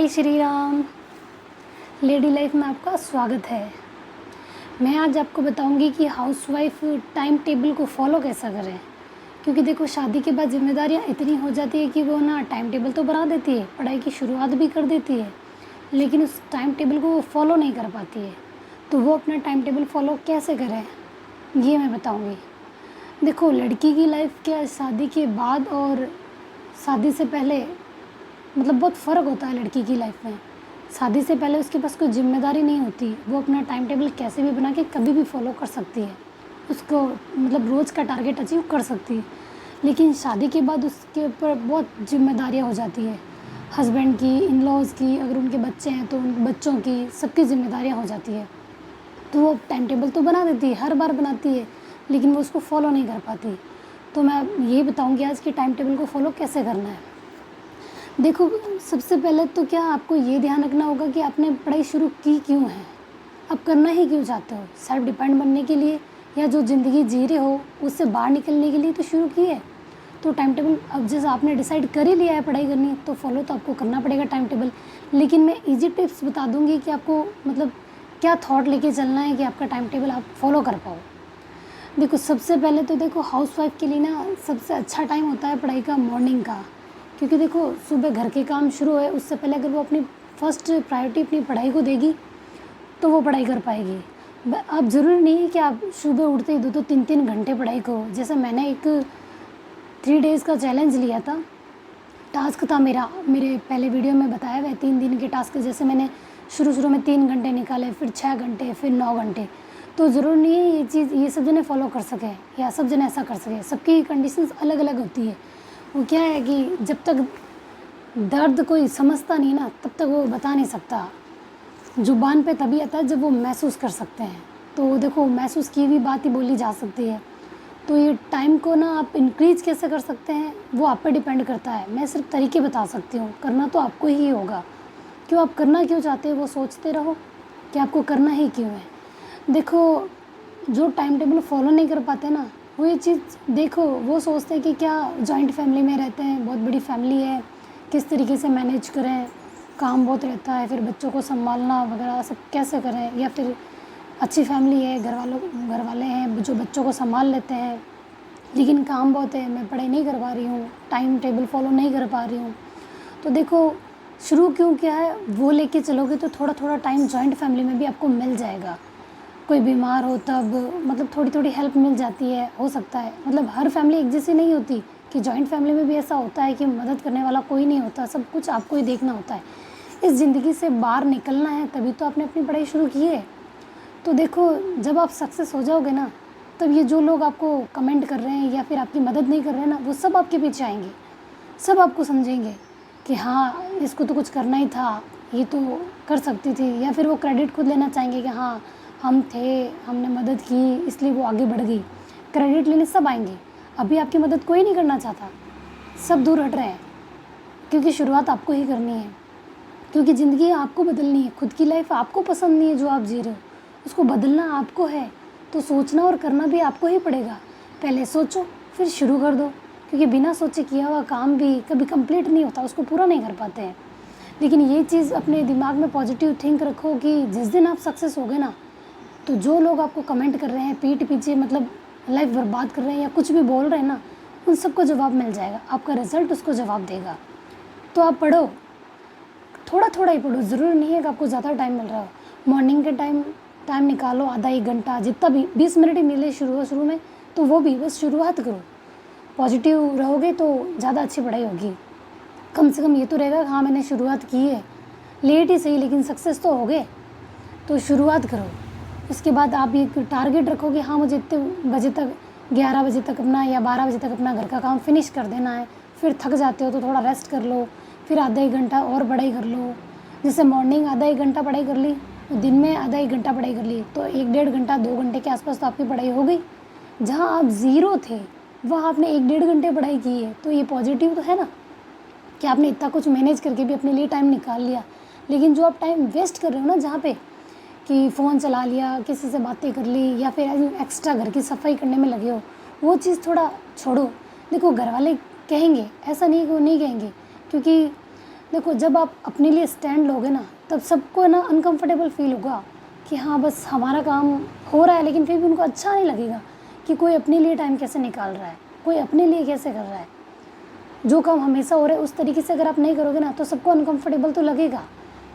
जय Shri Ram. Lady life में आपका स्वागत है। मैं आज आपको बताऊंगी कि हाउसवाइफ टाइम टेबल को फॉलो कैसा करें, क्योंकि देखो शादी के बाद जिम्मेदारियां इतनी हो जाती है कि वो ना टाइम टेबल तो बना देती है, पढ़ाई की शुरुआत भी कर देती है, लेकिन उस टाइम टेबल को वो फॉलो नहीं कर पाती है। तो वो अपना टाइम टेबल फॉलो कैसे करें ये मैं बताऊँगी। देखो, लड़की की लाइफ क्या शादी के बाद और शादी से पहले मतलब बहुत फ़र्क होता है। लड़की की लाइफ में शादी से पहले उसके पास कोई जिम्मेदारी नहीं होती, वो अपना टाइम टेबल कैसे भी बना के कभी भी फॉलो कर सकती है, उसको मतलब रोज़ का टारगेट अचीव कर सकती है। लेकिन शादी के बाद उसके ऊपर बहुत जिम्मेदारियाँ हो जाती है, हस्बैंड की, इन लॉज़ की, अगर उनके बच्चे हैं तो उन बच्चों की, सबकी जिम्मेदारियाँ हो जाती है। तो वो टाइम टेबल तो बना देती है, हर बार बनाती है, लेकिन वो उसको फॉलो नहीं कर पाती। तो मैं ये बताऊँगी आज कि टाइम टेबल को फॉलो कैसे करना है। देखो, सबसे पहले तो क्या आपको ये ध्यान रखना होगा कि आपने पढ़ाई शुरू की क्यों है, आप करना ही क्यों चाहते हो। सेल्फ डिपेंड बनने के लिए या जो ज़िंदगी जी रहे हो उससे बाहर निकलने के लिए तो शुरू की है। तो टाइम टेबल अब जैसे आपने डिसाइड कर ही लिया है पढ़ाई करनी है, तो फॉलो तो आपको करना पड़ेगा टाइम टेबल। लेकिन मैं ईजी टिप्स बता दूँगी कि आपको मतलब क्या थॉट लेके चलना है कि आपका टाइम टेबल आप फॉलो कर पाओ। देखो, सबसे पहले तो देखो हाउसवाइफ के लिए ना सबसे अच्छा टाइम होता है पढ़ाई का मॉर्निंग का, क्योंकि देखो सुबह घर के काम शुरू है, उससे पहले अगर वो अपनी फर्स्ट प्रायोरिटी अपनी पढ़ाई को देगी तो वो पढ़ाई कर पाएगी। अब ज़रूरी नहीं है कि आप सुबह उठते ही 2-2 3-3 घंटे पढ़ाई करो। जैसे मैंने एक 3 डेज़ का चैलेंज लिया था, टास्क था मेरा, मेरे पहले वीडियो में बताया हुआ है 3 दिन के टास्क। जैसे मैंने शुरू में 3 घंटे निकाले, फिर 6 घंटे, फिर 9 घंटे। तो ज़रूरी नहीं है ये सब जने फॉलो कर सकें या सब जने ऐसा कर सकें, सबकी कंडीशंस अलग अलग होती है। वो क्या है कि जब तक दर्द कोई समझता नहीं ना, तब तक वो बता नहीं सकता। ज़ुबान पे तभी आता है जब वो महसूस कर सकते हैं। तो देखो, महसूस की हुई बात ही बोली जा सकती है। तो ये टाइम को ना आप इंक्रीज़ कैसे कर सकते हैं वो आप पे डिपेंड करता है। मैं सिर्फ तरीके बता सकती हूँ, करना तो आपको ही होगा। क्यों आप करना क्यों चाहते हो वो सोचते रहो कि आपको करना ही क्यों है। देखो, जो टाइम टेबल फॉलो नहीं कर पाते ना, वो ये चीज़ देखो, वो सोचते हैं कि क्या जॉइंट फैमिली में रहते हैं, बहुत बड़ी फैमिली है, किस तरीके से मैनेज करें, काम बहुत रहता है, फिर बच्चों को संभालना वगैरह सब कैसे करें। या फिर अच्छी फैमिली है, घर वाले हैं जो बच्चों को संभाल लेते हैं, लेकिन काम बहुत है, मैं पढ़ाई नहीं कर पा रही हूँ, टाइम टेबल फॉलो नहीं कर पा रही हूँ। तो देखो, शुरू क्यों किया है वो लेके चलोगे तो थोड़ा थोड़ा टाइम जॉइंट फैमिली में भी आपको मिल जाएगा। कोई बीमार हो तब मतलब थोड़ी थोड़ी हेल्प मिल जाती है, हो सकता है। मतलब हर फैमिली एक जैसी नहीं होती, कि जॉइंट फैमिली में भी ऐसा होता है कि मदद करने वाला कोई नहीं होता, सब कुछ आपको ही देखना होता है। इस ज़िंदगी से बाहर निकलना है तभी तो आपने अपनी पढ़ाई शुरू की है। तो देखो, जब आप सक्सेस हो जाओगे ना, तब ये जो लोग आपको कमेंट कर रहे हैं या फिर आपकी मदद नहीं कर रहे हैं ना, वो सब आपके पीछे आएंगे, सब आपको समझेंगे कि हाँ इसको तो कुछ करना ही था, ये तो कर सकती थी। या फिर वो क्रेडिट खुद लेना चाहेंगे कि हाँ हम थे, हमने मदद की इसलिए वो आगे बढ़ गई। क्रेडिट लेने सब आएंगे, अभी आपकी मदद कोई नहीं करना चाहता, सब दूर हट रहे हैं, क्योंकि शुरुआत आपको ही करनी है। क्योंकि ज़िंदगी आपको बदलनी है, खुद की लाइफ आपको पसंद नहीं है जो आप जी रहे हो, उसको बदलना आपको है। तो सोचना और करना भी आपको ही पड़ेगा। पहले सोचो फिर शुरू कर दो, क्योंकि बिना सोचे किया हुआ काम भी कभी कंप्लीट नहीं होता, उसको पूरा नहीं कर पाते हैं। लेकिन ये चीज़ अपने दिमाग में पॉजिटिव थिंक रखो कि जिस दिन आप सक्सेस हो गए ना, तो जो लोग आपको कमेंट कर रहे हैं पीठ पीछे, मतलब लाइफ बर्बाद कर रहे हैं या कुछ भी बोल रहे हैं ना, उन सबको जवाब मिल जाएगा, आपका रिज़ल्ट उसको जवाब देगा। तो आप पढ़ो, थोड़ा थोड़ा ही पढ़ो, ज़रूरी नहीं है कि आपको ज़्यादा टाइम मिल रहा हो। मॉर्निंग के टाइम निकालो, आधा 1 घंटा, जितना भी 20 मिनट ही मिले शुरू में, तो वो भी बस शुरुआत करो। पॉजिटिव रहोगे तो ज़्यादा अच्छी पढ़ाई होगी। कम से कम ये तो रहेगा हाँ मैंने शुरुआत की है, लेट ही सही लेकिन सक्सेस तो हो गए। तो शुरुआत करो, उसके बाद आप एक टारगेट रखो कि हाँ मुझे इतने बजे तक, 11 बजे तक अपना या 12 बजे तक अपना घर का काम फिनिश कर देना है। फिर थक जाते हो तो थोड़ा रेस्ट कर लो, फिर आधा 1 घंटा और पढ़ाई कर लो। जैसे मॉर्निंग आधा 1 घंटा पढ़ाई कर ली, तो दिन में आधा 1 घंटा पढ़ाई कर ली, तो 1-1.5 घंटा 2 घंटे के आसपास तो आपकी पढ़ाई हो गई। जहाँ आप ज़ीरो थे वहाँ आपने 1-1.5 घंटे पढ़ाई की है, तो ये पॉजिटिव तो है ना कि आपने इतना कुछ मैनेज करके भी अपने लिए टाइम निकाल लिया। लेकिन जो आप टाइम वेस्ट कर रहे हो ना, जहाँ पे कि फ़ोन चला लिया, किसी से बातें कर ली या फिर एक्स्ट्रा घर की सफाई करने में लगे हो, वो चीज़ थोड़ा छोड़ो। देखो, घर वाले कहेंगे, ऐसा नहीं कि वो नहीं कहेंगे, क्योंकि देखो जब आप अपने लिए स्टैंड लोगे ना, तब सबको ना अनकंफर्टेबल फील होगा कि हाँ बस हमारा काम हो रहा है, लेकिन फिर भी उनको अच्छा नहीं लगेगा कि कोई अपने लिए टाइम कैसे निकाल रहा है, कोई अपने लिए कैसे कर रहा है। जो काम हमेशा हो रहा है उस तरीके से अगर आप नहीं करोगे ना, तो सबको अनकंफर्टेबल तो लगेगा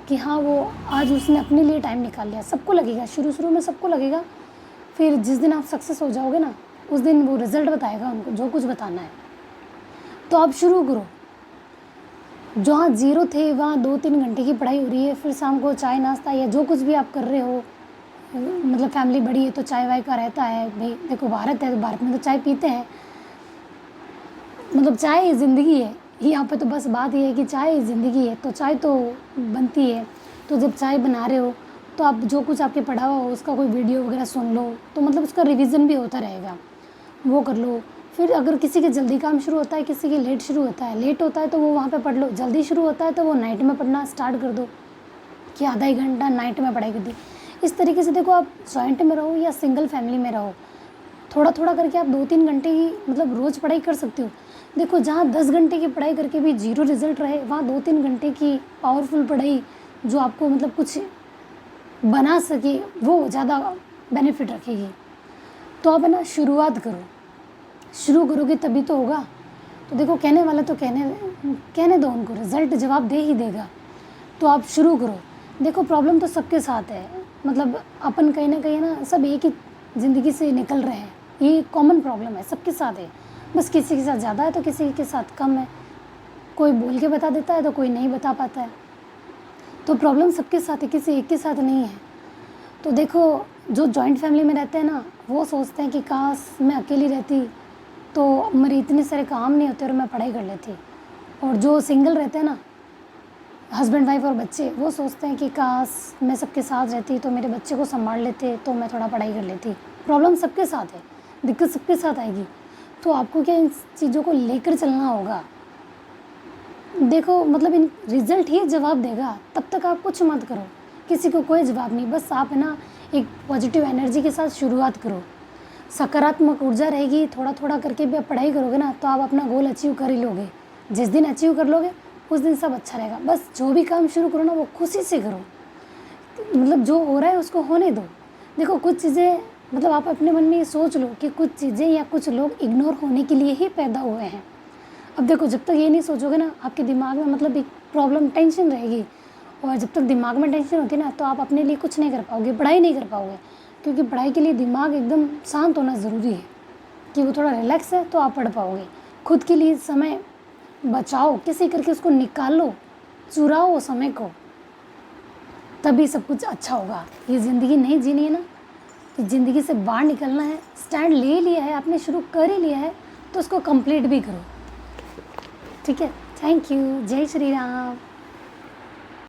कि हाँ वो आज उसने अपने लिए टाइम निकाल लिया। सबको लगेगा, शुरू शुरू में सबको लगेगा। फिर जिस दिन आप सक्सेस हो जाओगे ना, उस दिन वो रिज़ल्ट बताएगा उनको, जो कुछ बताना है। तो आप शुरू करो। जहाँ ज़ीरो थे वहाँ 2-3 घंटे की पढ़ाई हो रही है, फिर शाम को चाय नाश्ता या जो कुछ भी आप कर रहे हो, मतलब फैमिली बड़ी है तो चाय वाय का रहता है भाई। देखो भारत है तो भारत में तो चाय पीते हैं, मतलब चाय ज़िंदगी है। यहाँ पे तो बस बात ये है कि चाय ज़िंदगी है, तो चाय तो बनती है। तो जब चाय बना रहे हो तो आप जो कुछ आपके पढ़ा हुआ हो उसका कोई वीडियो वगैरह सुन लो, तो मतलब उसका रिवीजन भी होता रहेगा, वो कर लो। फिर अगर किसी के जल्दी काम शुरू होता है, किसी के लेट शुरू होता है, लेट होता है तो वो वहाँ पे पढ़ लो, जल्दी शुरू होता है तो वो नाइट में पढ़ना स्टार्ट कर दो कि आधा एक घंटा नाइट में पढ़ाई कर दी। इस तरीके से देखो, आप जॉइंट में रहो या सिंगल फैमिली में रहो, थोड़ा थोड़ा करके आप 2-3 घंटे की मतलब रोज़ पढ़ाई कर सकते हो। देखो जहाँ 10 घंटे की पढ़ाई करके भी जीरो रिजल्ट रहे, वहाँ 2-3 घंटे की पावरफुल पढ़ाई जो आपको मतलब कुछ बना सके, वो ज़्यादा बेनिफिट रखेगी। तो आप है ना शुरुआत करो, शुरू करोगे तभी तो होगा। तो देखो कहने वाला तो कहने दो उनको, रिज़ल्ट जवाब दे ही देगा। तो आप शुरू करो। देखो प्रॉब्लम तो सबके साथ है, मतलब अपन कहीं ना कहीं ना सब एक ही ज़िंदगी से निकल रहे हैं, ये कॉमन प्रॉब्लम है, सबके साथ है। बस किसी के साथ ज़्यादा है तो किसी के साथ कम है, कोई बोल के बता देता है तो कोई नहीं बता पाता है। तो प्रॉब्लम सबके साथ है, किसी एक के साथ नहीं है। तो देखो जो जॉइंट फैमिली में रहते हैं ना, वो सोचते हैं कि काश मैं अकेली रहती तो मेरे इतने सारे काम नहीं होते और मैं पढ़ाई कर लेती। और जो सिंगल रहते हैं ना, हस्बैंड वाइफ और बच्चे, वो सोचते हैं कि काश मैं सबके साथ रहती तो मेरे बच्चे को संभाल लेते तो मैं थोड़ा पढ़ाई कर लेती। प्रॉब्लम सबके साथ है, दिक्कत सबके साथ आएगी। तो आपको क्या इन चीज़ों को लेकर चलना होगा। देखो मतलब इन रिज़ल्ट ही जवाब देगा, तब तक आप कुछ मत करो, किसी को कोई जवाब नहीं। बस आप है ना एक पॉजिटिव एनर्जी के साथ शुरुआत करो, सकारात्मक ऊर्जा रहेगी। थोड़ा थोड़ा करके भी आप पढ़ाई करोगे ना, तो आप अपना गोल अचीव कर ही लोगे। जिस दिन अचीव कर लोगे उस दिन सब अच्छा रहेगा। बस जो भी काम शुरू करो ना, वो खुशी से करो, मतलब जो हो रहा है उसको होने दो। देखो कुछ चीज़ें, मतलब आप अपने मन में ये सोच लो कि कुछ चीज़ें या कुछ लोग इग्नोर होने के लिए ही पैदा हुए हैं। अब देखो जब तक ये नहीं सोचोगे ना, आपके दिमाग में मतलब एक प्रॉब्लम, टेंशन रहेगी। और जब तक दिमाग में टेंशन होती है ना, तो आप अपने लिए कुछ नहीं कर पाओगे, पढ़ाई नहीं कर पाओगे। क्योंकि पढ़ाई के लिए दिमाग एकदम शांत होना ज़रूरी है, कि वो थोड़ा रिलैक्स है तो आप पढ़ पाओगे। खुद के लिए समय बचाओ, किसी करके उसको निकालो, चुराओ समय को, तभी सब कुछ अच्छा होगा। ये ज़िंदगी नहीं जीनी है ना, कि ज़िंदगी से बाहर निकलना है, स्टैंड ले लिया है आपने, शुरू कर ही लिया है, तो उसको कंप्लीट भी करो। ठीक है, थैंक यू, जय श्री राम।